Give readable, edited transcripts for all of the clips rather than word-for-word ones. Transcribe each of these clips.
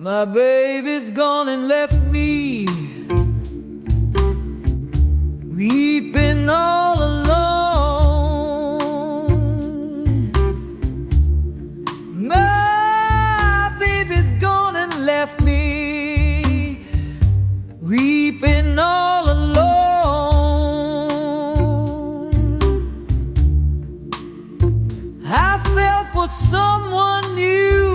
My baby's gone and left me weeping all alone. My baby's gone and left me weeping all alone. I fell for someone new.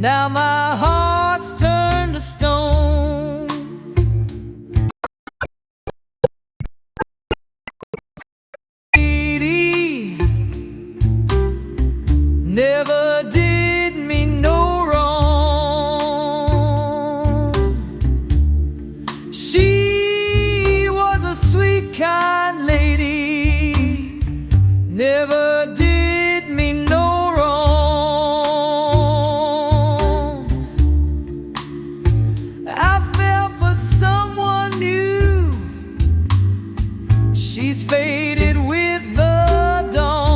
Now my heart's turned to stone. Lady never did me no wrong. She was a sweet, kind lady, never did me no wrong. She's faded with the dawn.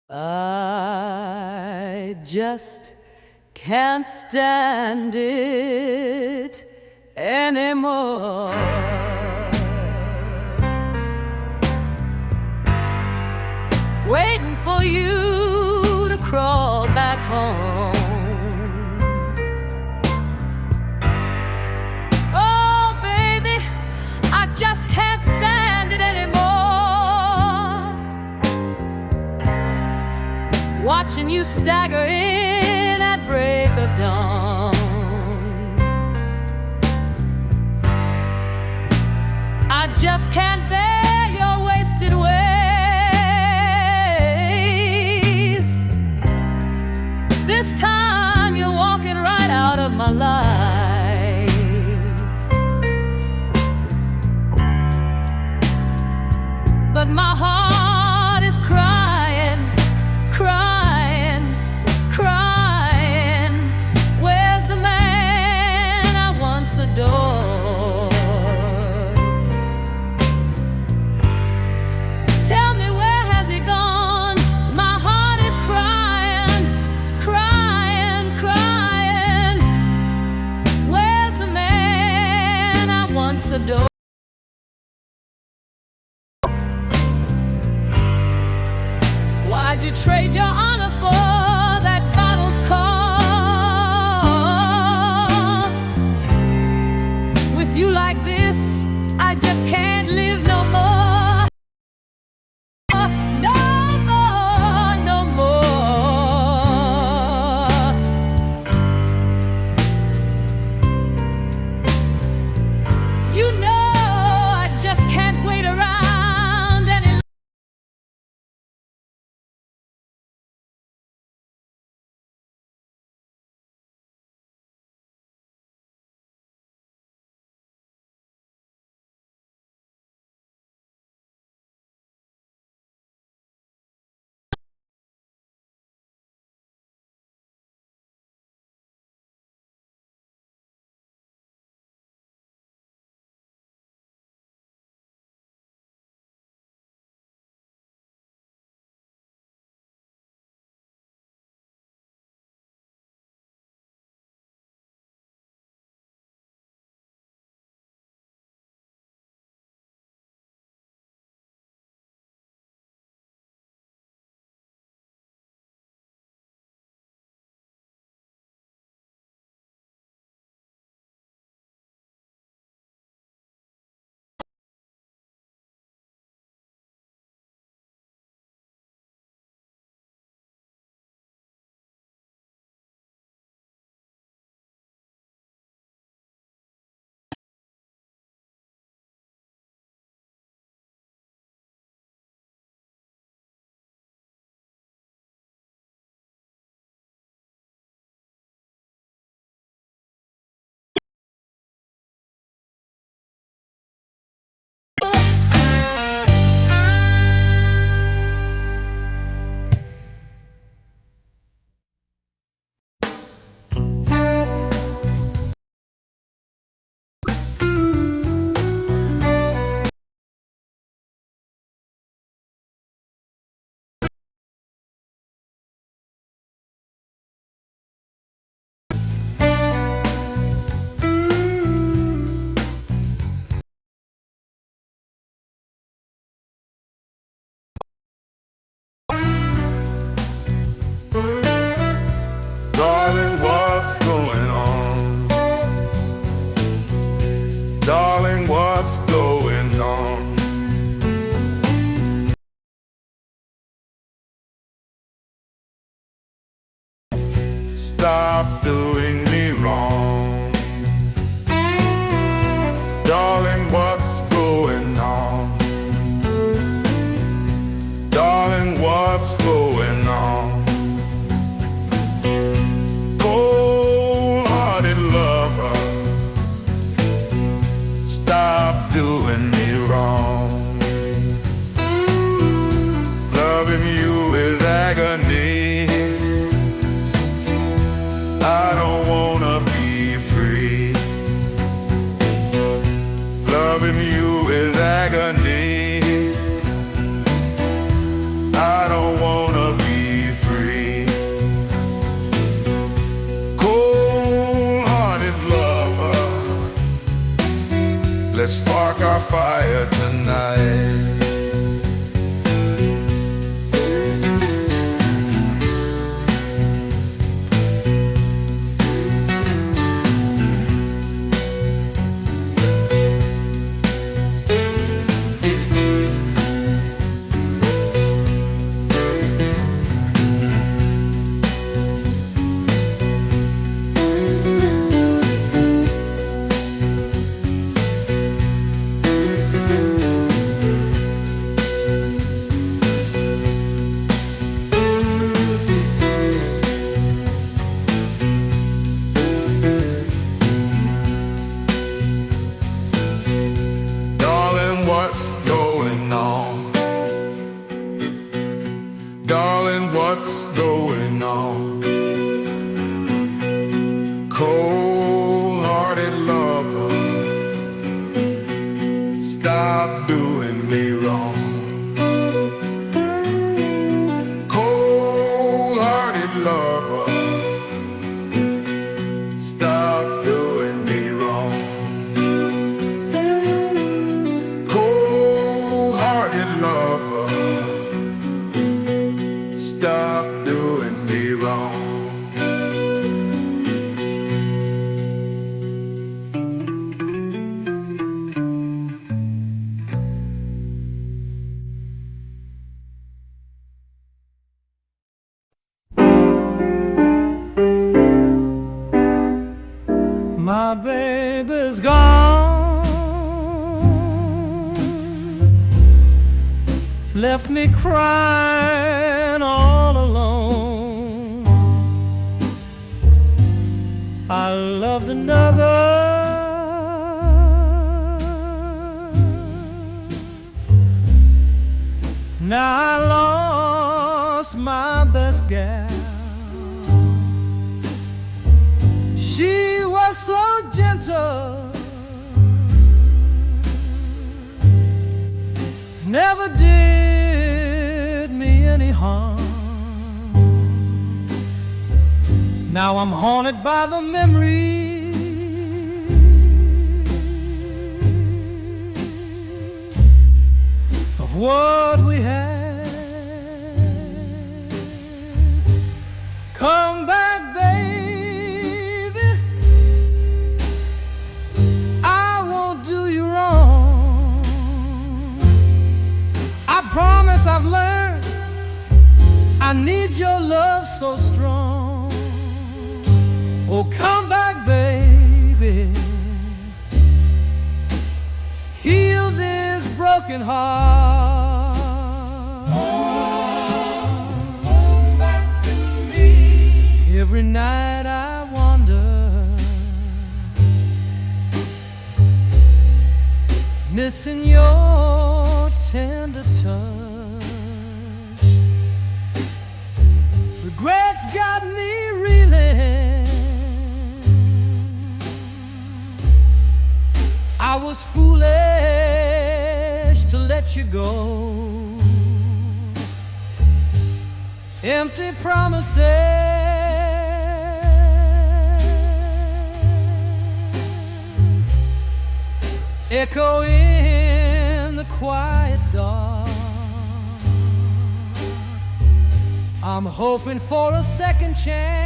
I just can't stand it anymore. Waiting for you to crawl back home. Oh, baby, I just can't stand it anymore. Watching you stagger in at break of dawn. I just can't bear your wasted ways. This time you're walking right out of my life. But my heart is crying, crying, crying. Where's the man I once adored? you trade your honor for that bottle's call? With you like this, I just can't live no more. No more, no more. You know I just can't wait around any longer. Darling, what's going on? Darling, what's going on? Stop doing me wrong. Darling, what's going on? Darling, what's going on? Cold-hearted lover, stop doing me wrong. Loving you is agony. I don't wanna be free. Loving you is agony. I don't wanna be free. Cold-hearted lover, let's spark our fire tonight. Darling, what's going on? Cold-hearted lover, stop doing me wrong. Cold-hearted lover, stop doing me wrong. Cold-hearted lover, stop left me crying all alone. I loved another, now I lost my best gal. She was so gentle, never did me any harm. Now I'm haunted by the memories of what we had. Come back, baby, I won't do you wrong. I promise I've learned I need your love so strong. Oh, come back, baby, heal this broken heart. Come back to me. Every night I wonder, missing your tender touch. Regrets got me reeling. I was foolish to let you go. Empty promises echo in the quiet dark. I'm hoping for a second chance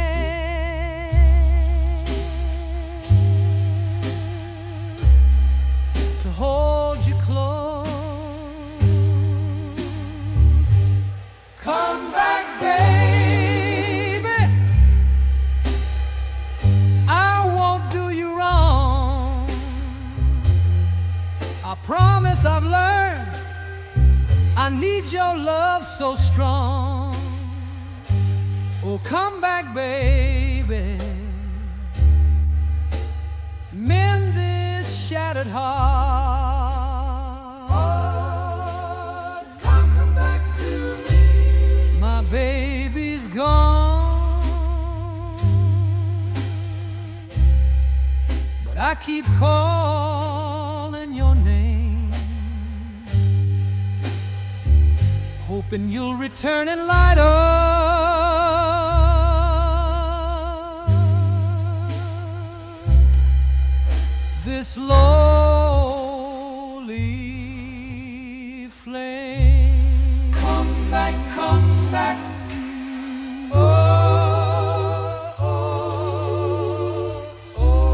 to hold you close. Come back, baby, I won't do you wrong. I promise I've learned I need your love so strong. Oh, come back, baby, mend this shattered heart. Come back to me. My baby's gone, but I keep calling your name, hoping you'll return and light up this lowly flame. Come back, come back. Oh, oh, oh.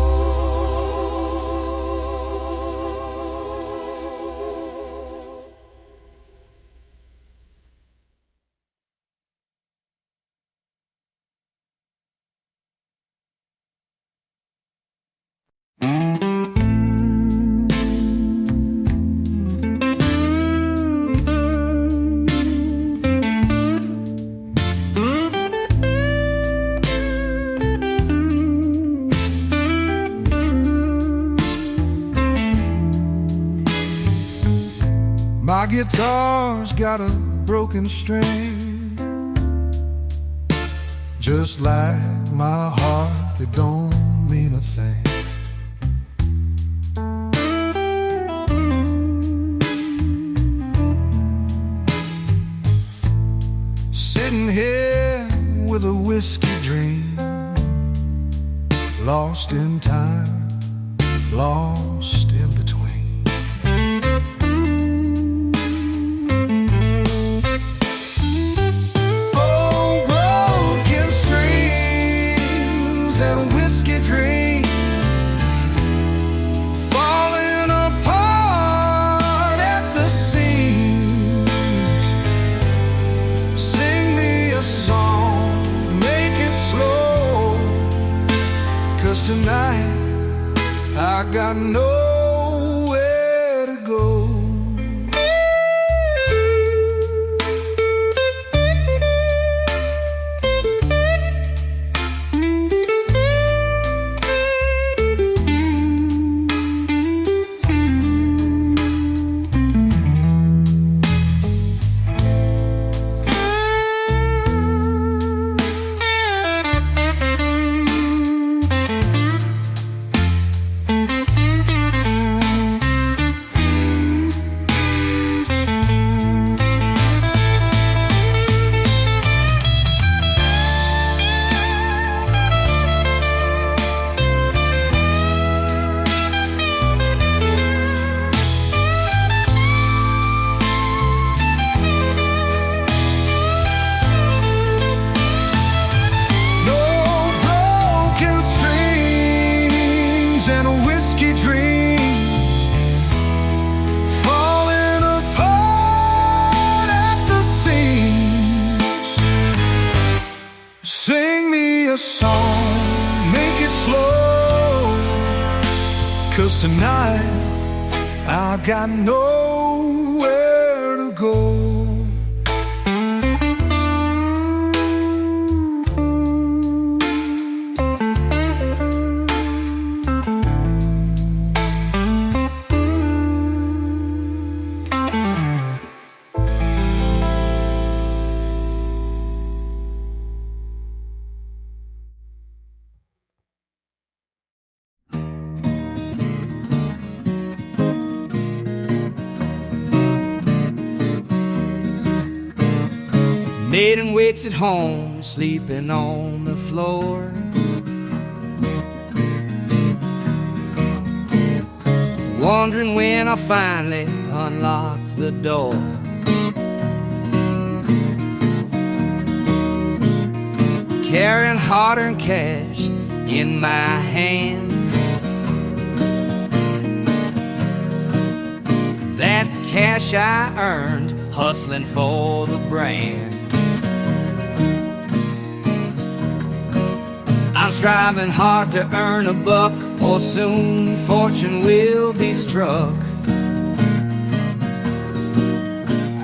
My guitar's got a broken string, just like my heart, it don't mean a thing. Sitting here with a whiskey dream, lost in time, lost in between. And whiskey dream falling apart at the seams. Sing me a song, make it slow, 'cause tonight I got no Tonight I got nowhere to go. Maiden waits at home, sleeping on the floor. Wondering when I'll finally unlock the door. Carrying hard-earned cash in my hand. That cash I earned hustling for the brand. I'm striving hard to earn a buck, or soon fortune will be struck.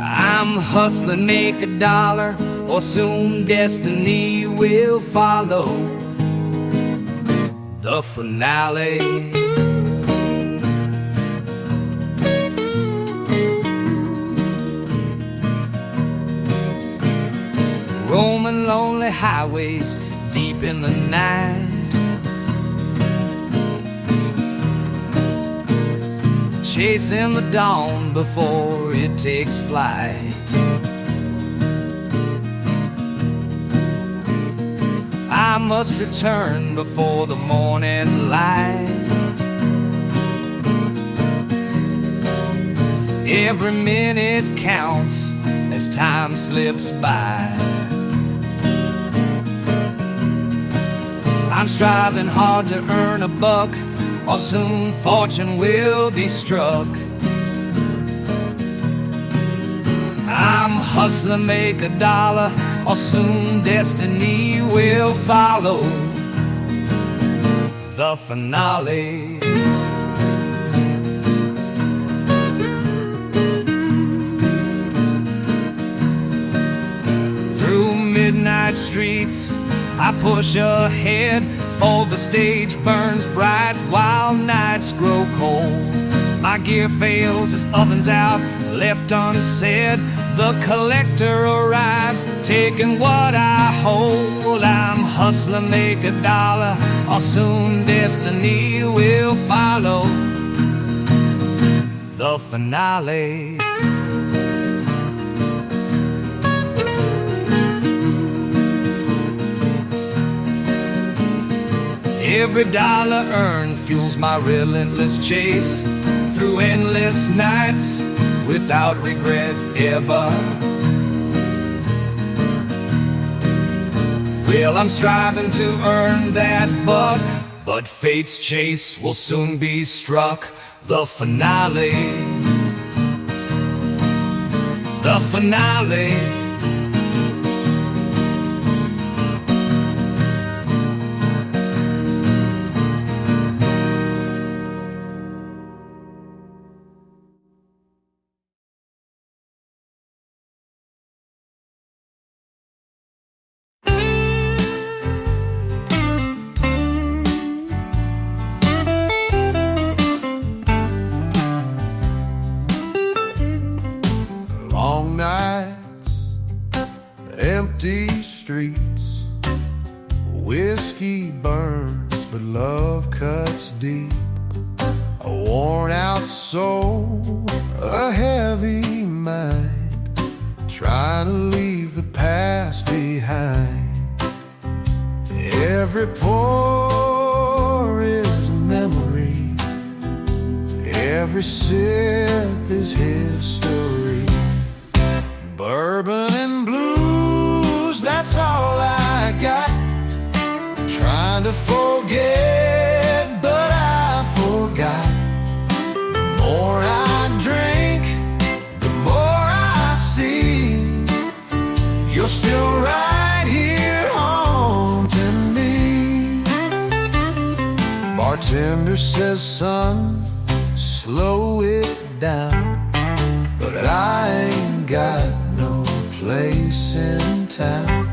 I'm hustling, make a dollar, or soon destiny will follow. The finale. Roaming lonely highways deep in the night, chasing the dawn before it takes flight. I must return before the morning light. Every minute counts as time slips by. I'm striving hard to earn a buck, or soon fortune will be struck. I'm hustling, make a dollar, or soon destiny will follow. The finale. Through midnight streets I push ahead, for the stage burns bright while nights grow cold. My gear fails as ovens out, left unsaid. The collector arrives, taking what I hold. I'm hustling, make a dollar, or soon destiny will follow. The finale. Every dollar earned fuels my relentless chase, through endless nights without regret ever. Well, I'm striving to earn that buck, but fate's chase will soon be struck. The finale. The finale. Long nights, empty streets, whiskey burns, but love cuts deep. A worn out soul, a heavy mind, trying to leave the past behind. Every pore is a memory, every sip is history. Bourbon and blues, that's all I got. Trying to forget, but I forgot. The more I drink, the more I see. You're still right here haunting me. Bartender says, son, slow it down, but I ain't got no place in town.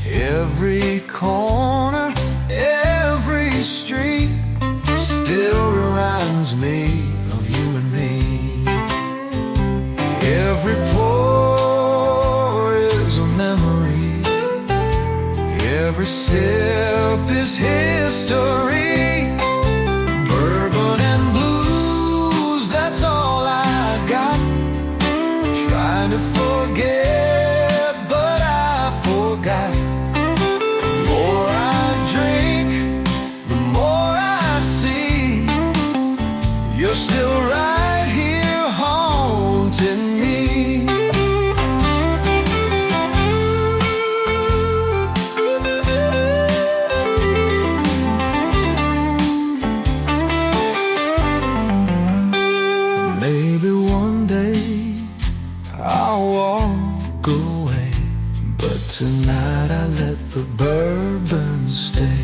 Every corner, every street still reminds me of you and me. Every pour is a memory, every sip is history. Bourbon and blues, that's all I got. Trying to forget, but I forgot. The more I drink, the more I see. You're still right here haunting me. Maybe one day I'll walk away, but tonight I let the bourbon stay.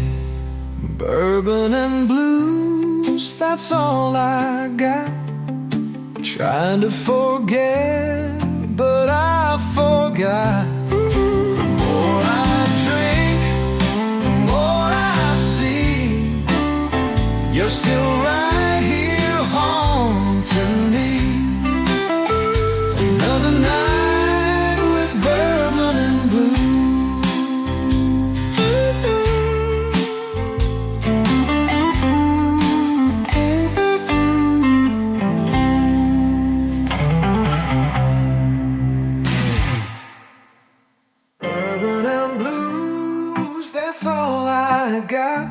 Bourbon and blues, that's all I got. Trying to forget, but I forgot. The more I drink, the more I see. You're still right here haunting me. Another night with bourbon and blues. Bourbon and blues, that's all I got.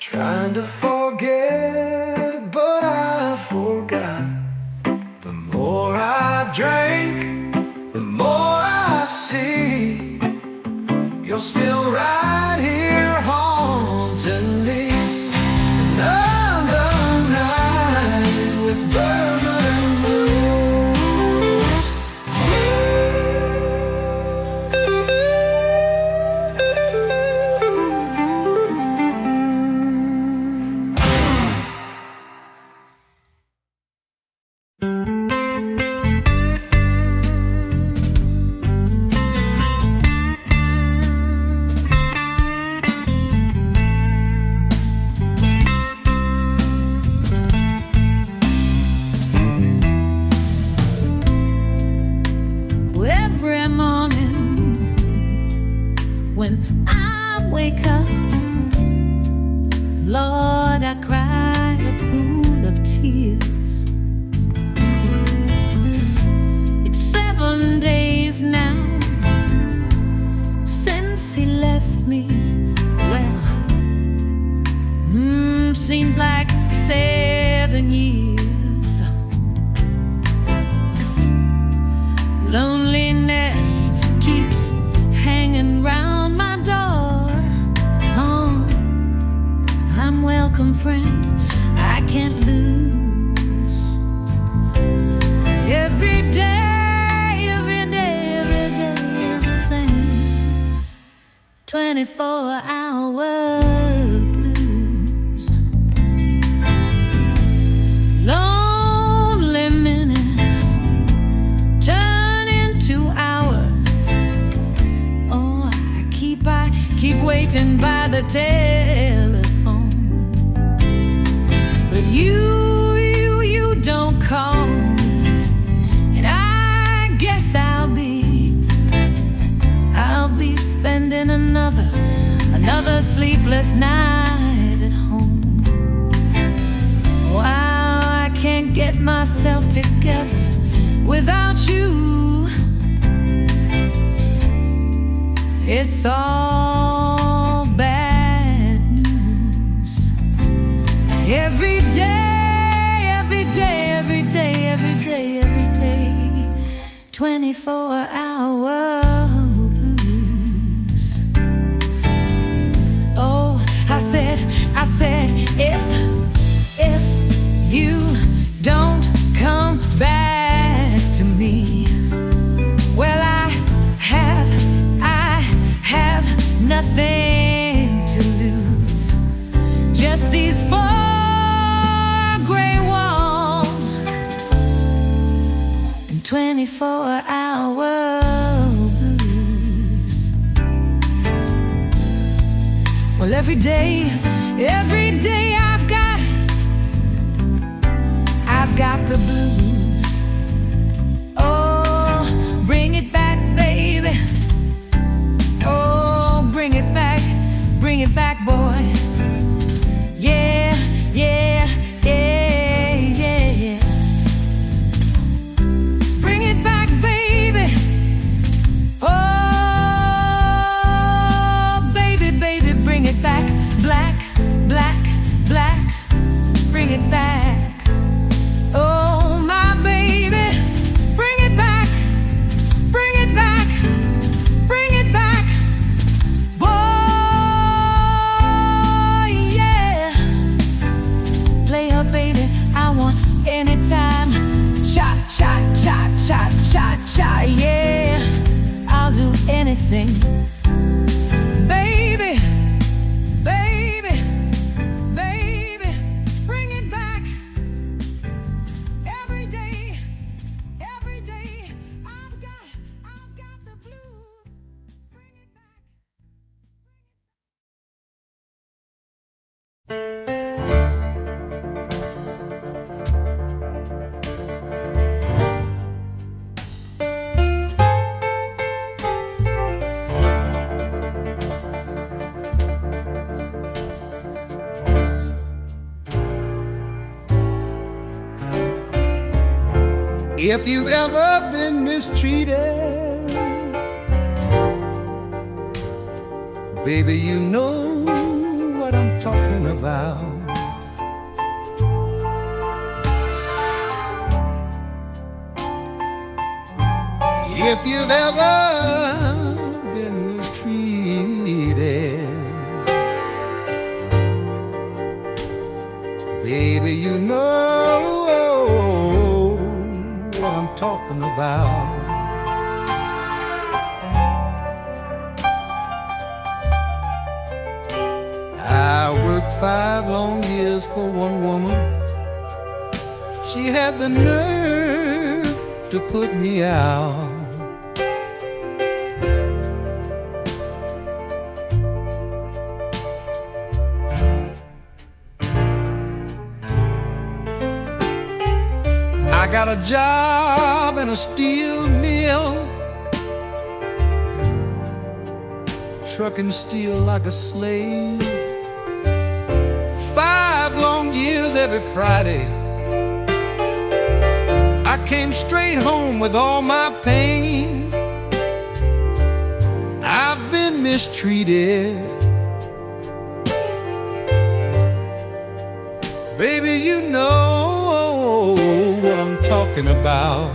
Trying to forget, but I forgot. The more I drank, the more I see. You're still right here haunting me. Another night with bourbon and blues. Every morning when I wake up, Lord, I cry a pool of tears. It's 7 days now since he left me. Well, seems like 7 years. Loneliness keeps hanging round my door. Oh, I'm welcome, friend, I can't lose. Every day, every day, every day is the same. 24-hour blues. Lonely minutes turn into hours. Oh, I keep waiting by the telephone, but you don't call me, and I guess I'll be spending another sleepless night at home. Wow, I can't get myself together without you. It's all bad news. Every day, every day, every day, every day, every day. 24-hour blues. Oh, I said, if you don't come back to me, well, I have nothing to lose. Just these 4 gray walls 24-hour blues. Well, every day I've got the blues. Oh, bring it back, baby. Oh, bring it back, boy. Yeah, yeah, yeah, yeah, yeah. Bring it back, baby. Oh, baby, baby, bring it back. Black, black, black, bring it back. Oh, my baby, bring it back. Bring it back. Bring it back. Boy, yeah. Play her, baby, I want anytime. Cha, cha, cha, cha, cha, cha, yeah. I'll do anything. Baby, baby, baby, bring it back. Every day, I've got the blues. Bring it back. If you've ever been mistreated, baby, you know what I'm talking about. If you've ever been mistreated, baby, you know what I'm talking about. I worked 5 long years for one woman. She had the nerve to put me out. I got a job in a steel mill, trucking steel like a slave. 5 long years every Friday. I came straight home with all my pain. I've been mistreated. Baby, you know what I'm talking about.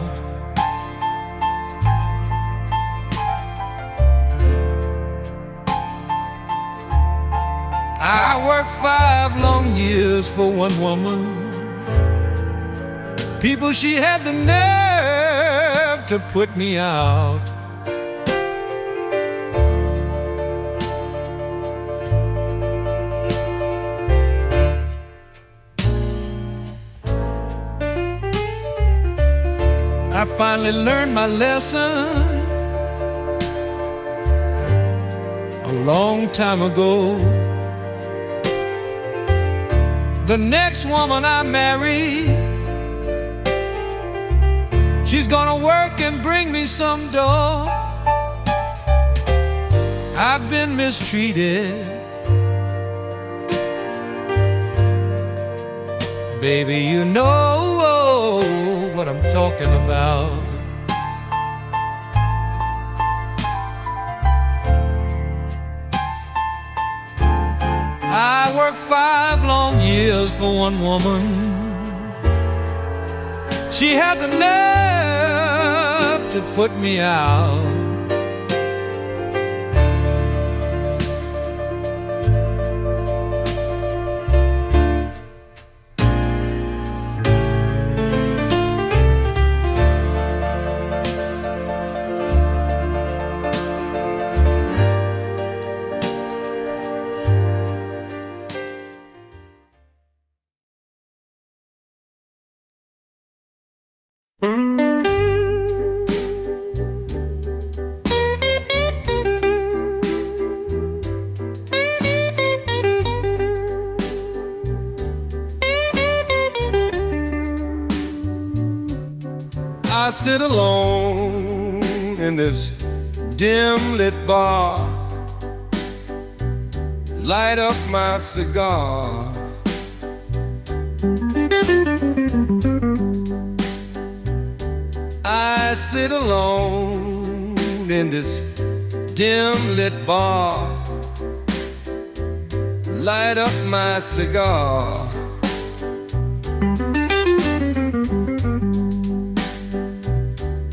I worked 5 long years for one woman. People, she had the nerve to put me out. I finally learned my lesson a long time ago. The next woman I marry, she's gonna work and bring me some dough. I've been mistreated. Baby, you know what I'm talking about. I worked 5 long years for one woman. She had the nerve to put me out. I sit alone in this dim lit bar, light up my cigar. I sit alone in this dim lit bar, light up my cigar.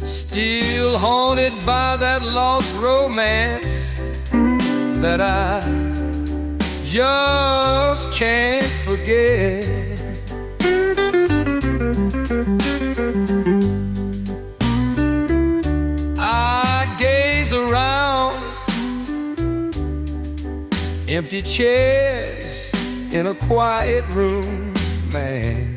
Still haunted by that lost romance that I just can't forget. I gaze around, empty chairs in a quiet room, man.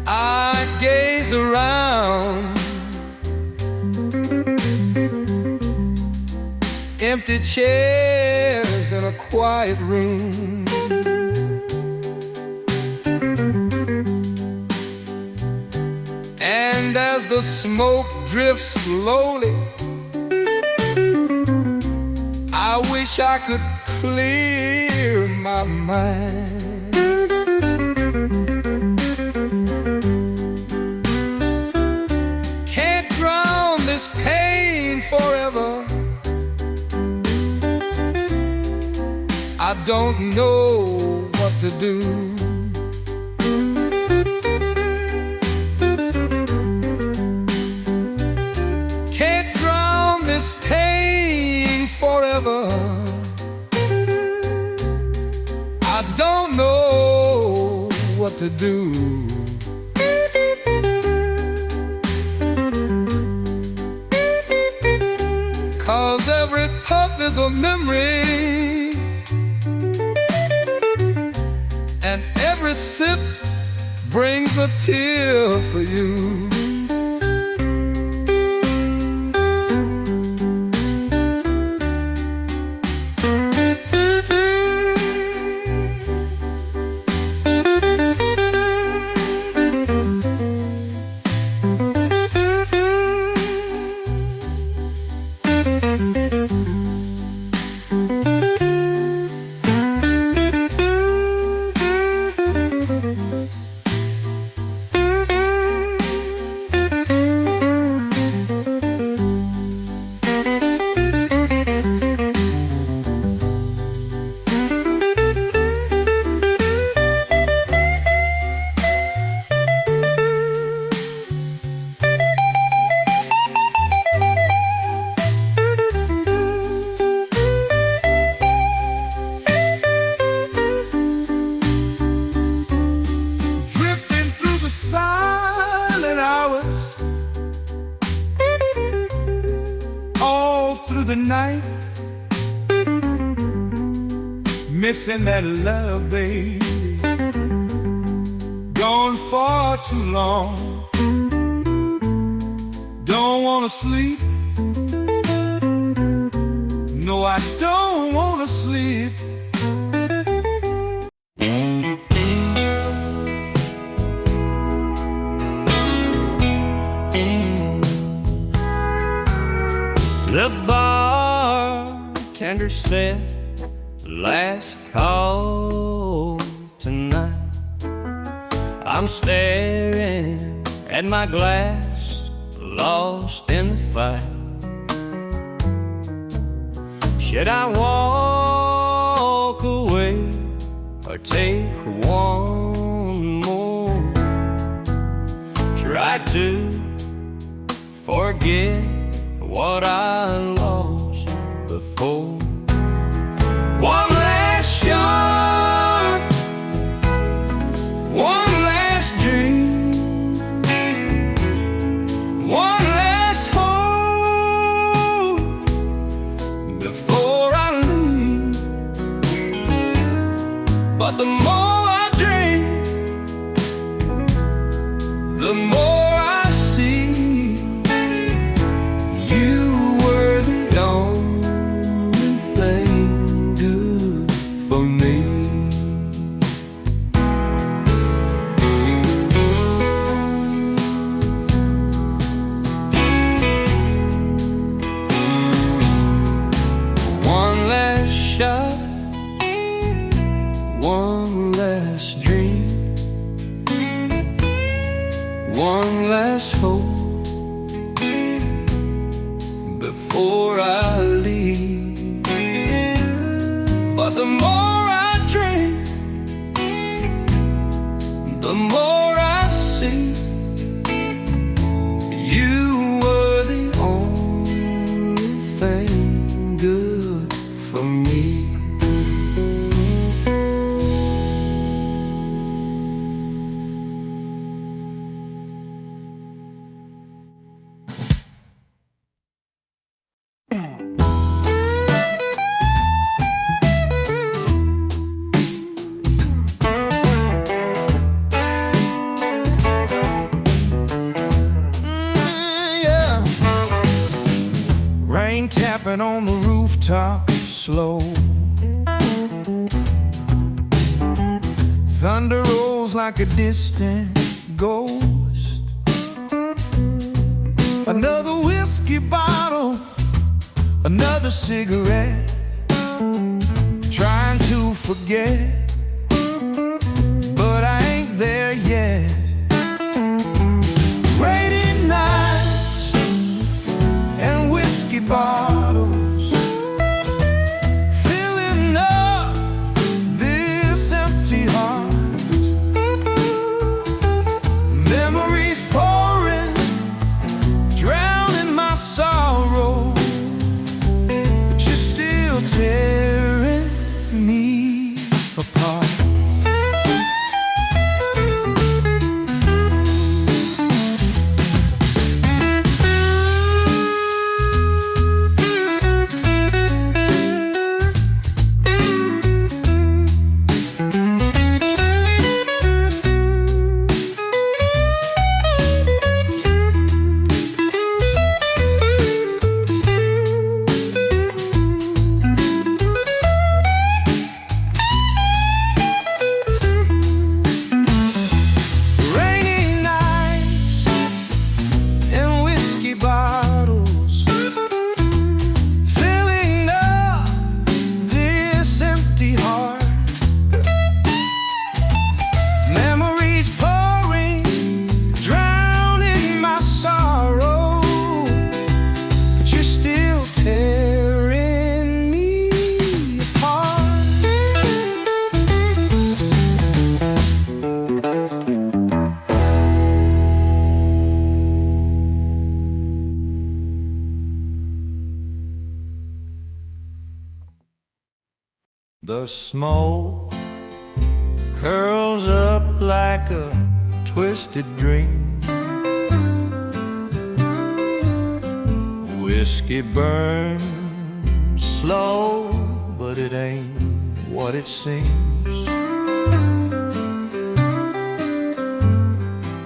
I gaze around, empty chairs in a quiet room. And as the smoke drifts slowly, I wish I could clear my mind. Can't drown this pain forever. I don't know what to do. Can't drown this pain forever. I don't know what to do. Cause every puff is a memory, and every sip brings a tear for you. The night, missing that love, baby, gone far too long. Don't wanna sleep, no, I don't wanna sleep. The bartender said, last call tonight. I'm staring at my glass, lost in the fight. Should I walk away or take one more? Try to forget what I lost before. One last shot, one last dream, one last hope before I leave. But the more I drink, the more I see you were the only thing good for me. last dream, one last hope before I leave. But the more I drink, the more I see you were the only thing good for me. Rain tapping on the rooftop slow. Thunder rolls like a distant ghost. Another whiskey bottle, another cigarette. Trying to forget, but I ain't there yet. Rainy nights and whiskey bottles, filling up this empty heart. Memories pouring, drowning my sorrow, but you're still tearing me apart. The smoke curls up like a twisted dream. Whiskey burns slow, but it ain't what it seems.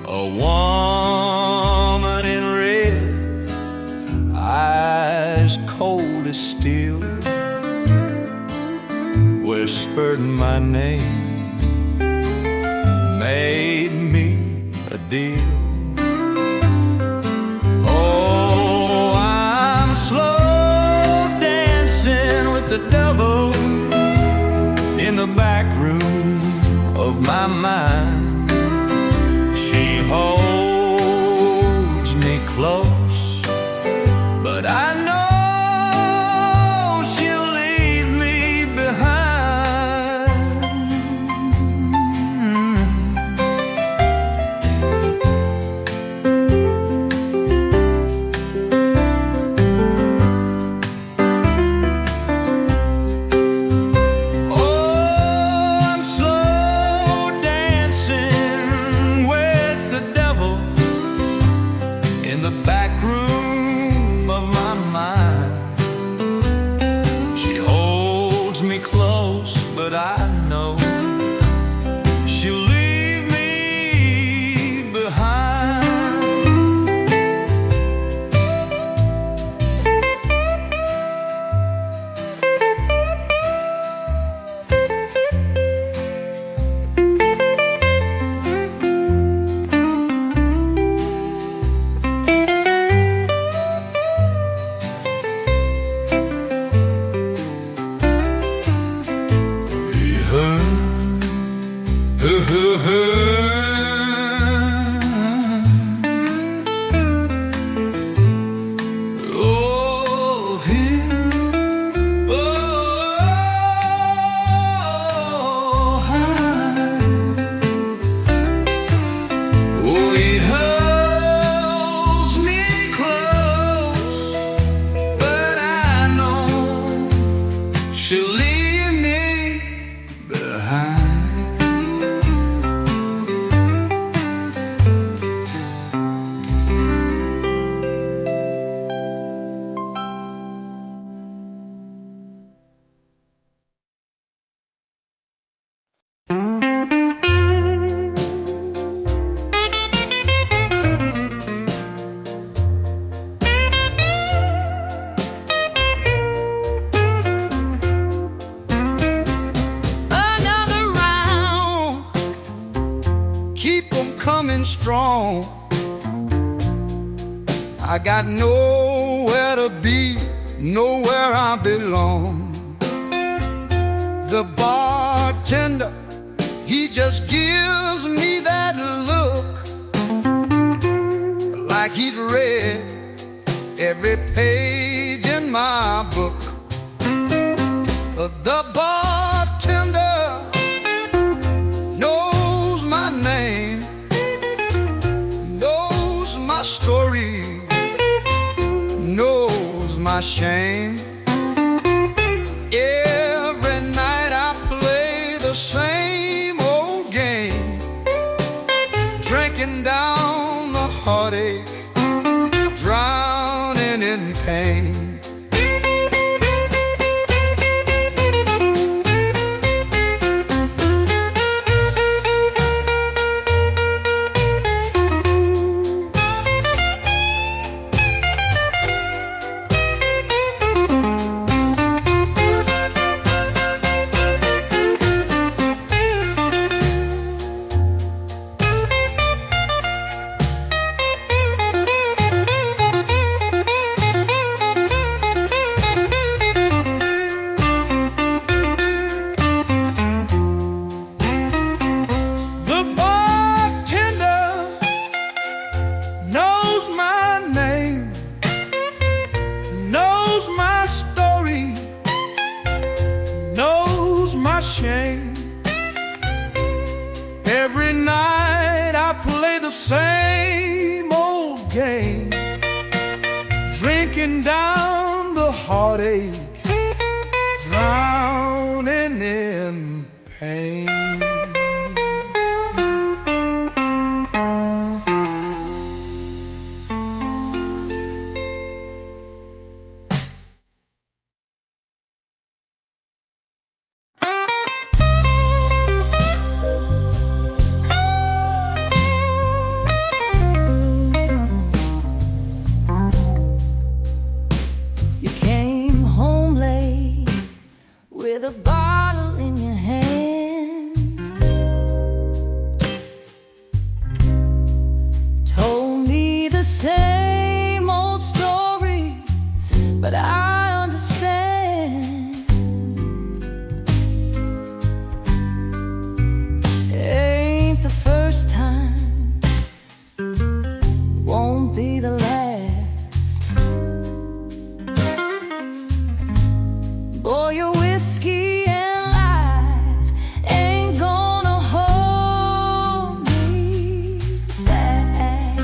A woman in red, eyes cold as steel, whispered my name, made me a deal. Oh, I'm slow dancing with the devil in the back room of my mind. She holds me close, but I know dancing Oh, he holds me close, but I know she'll leave me behind. Another round, keep 'em coming strong. I got nowhere to be, nowhere I belong. The bartender, he just gives me that look, like he's read every page in my book. The bartender knows my name, knows my story, knows my shame. Every night I play the same old game, drinking down the heartache, drowning in pain. The bartender knows my name, knows my story, knows my shame. Every night I play the same old game, drinking down the heartache, drowning in pain. You came home late with a bottle in your hand, told me the same old story, but I understand. Ain't the first time, won't be the last. Boy, your whiskey and lies ain't gonna hold me back.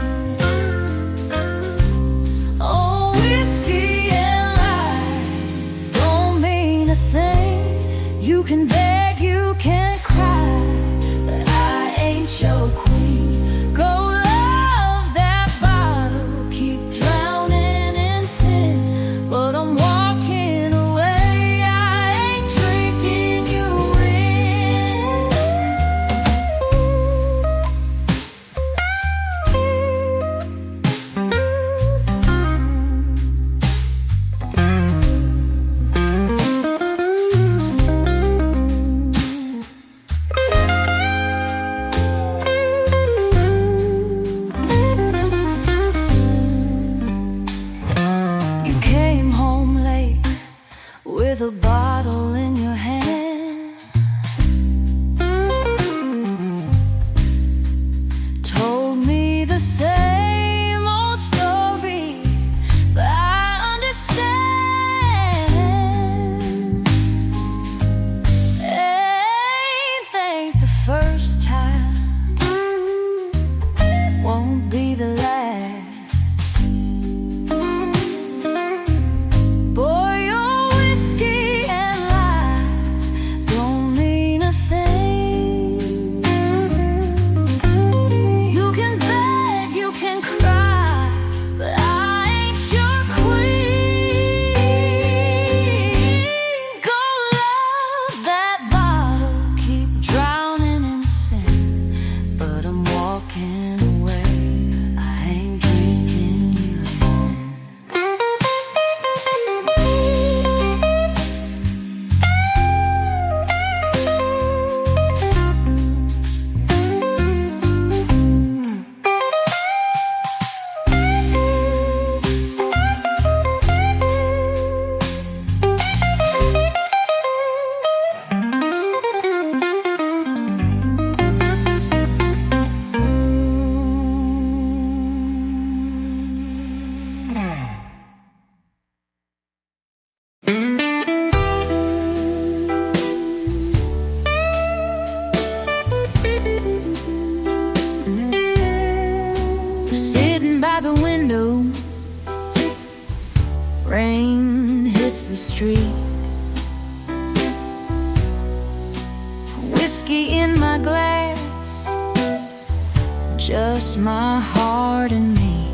just my heart and me.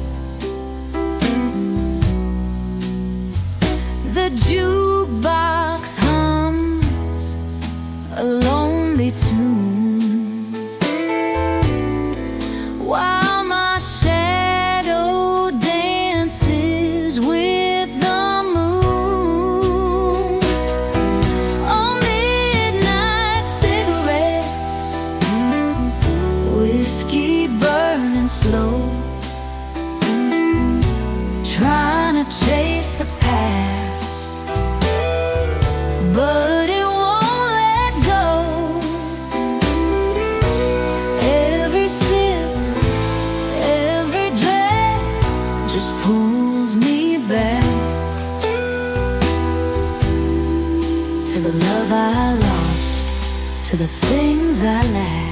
The jukebox hums a lonely tune, while my shadow dances with the moon. On midnight cigarettes, whiskey burning slow, trying to chase the past, but it won't let go. Every sip, every drag just pulls me back to the love I lost, to the things I lack.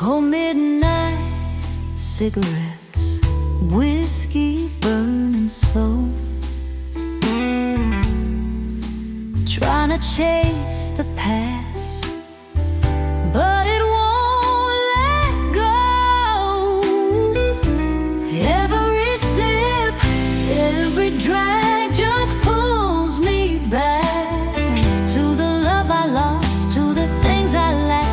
Oh, midnight cigarettes, whiskey burning slow, trying to chase the past, but it won't let go. Every sip, every drag just pulls me back to the love I lost, to the things I lack.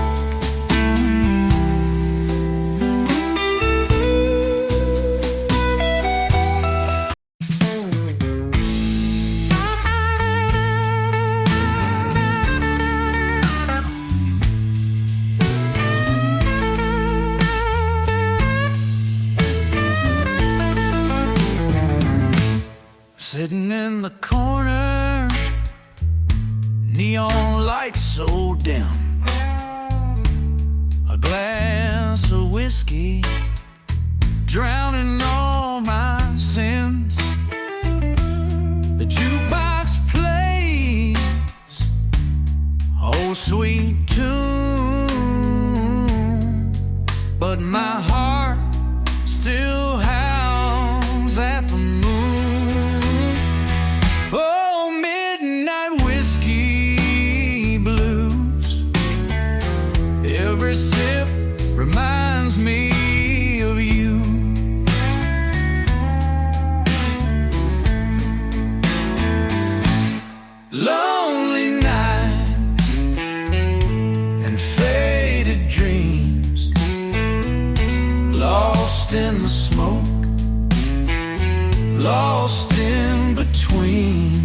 Sitting in the corner, neon lights so dim, a glass of whiskey drowning all my sins. The jukebox plays oh sweet tune, but my heart still howls at the moon. Oh, midnight whiskey blues, every sip reminds me of you. Lonely night and faded dreams, lost in the smoke, lost in between.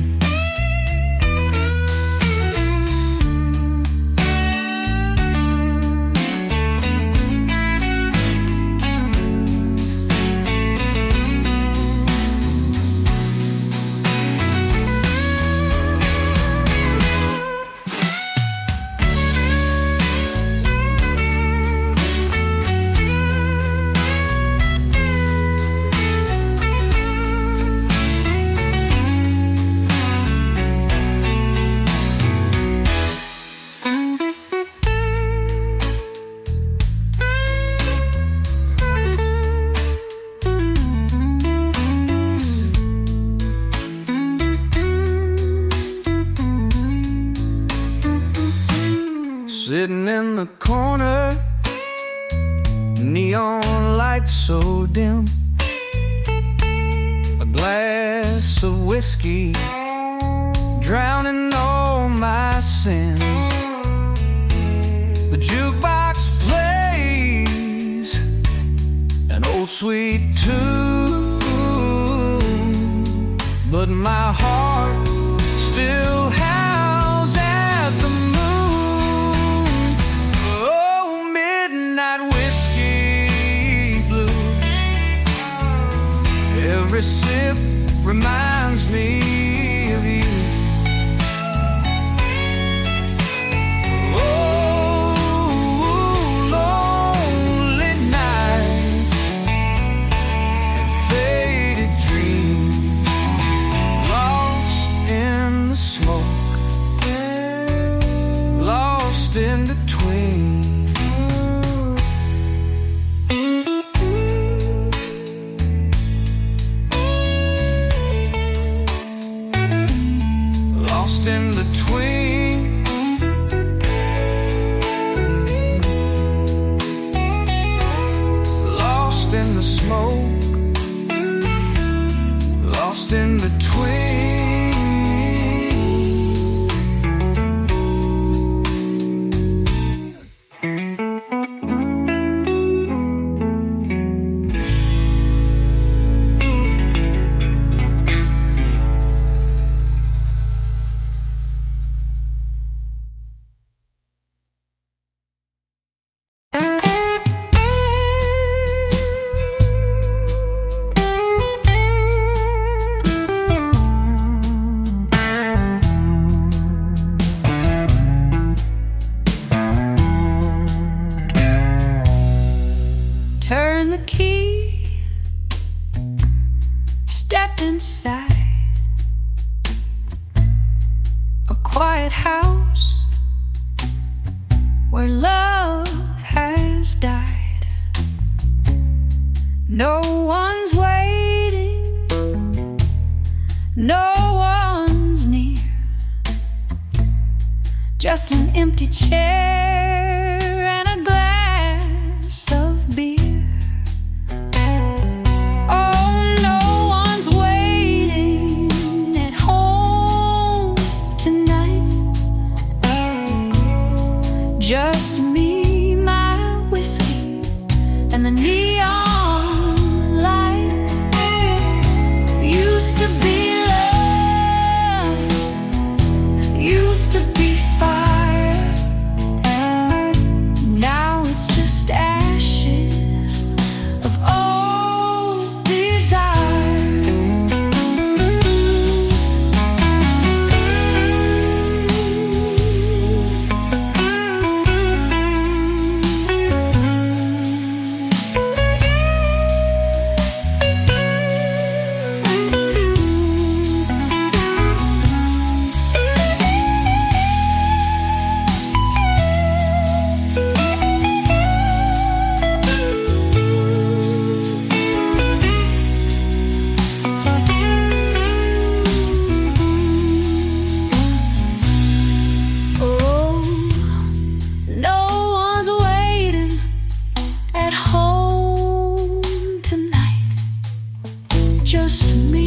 Sitting in the corner, neon lights so dim, a glass of whiskey drowning all my sins. The jukebox plays an old sweet tune, but my heart still howls at the moon. Oh, midnight whiskey blues, every sip reminds me of you. In between. in the smoke, lost in between. Turn the key, step inside a quiet house where love has died. No one's waiting, no one's near, just an empty chair and a glass of beer. Just me, my whiskey, and the neon light. Used to be love, used to be fire. Now it's just ashes of old desire. Just me.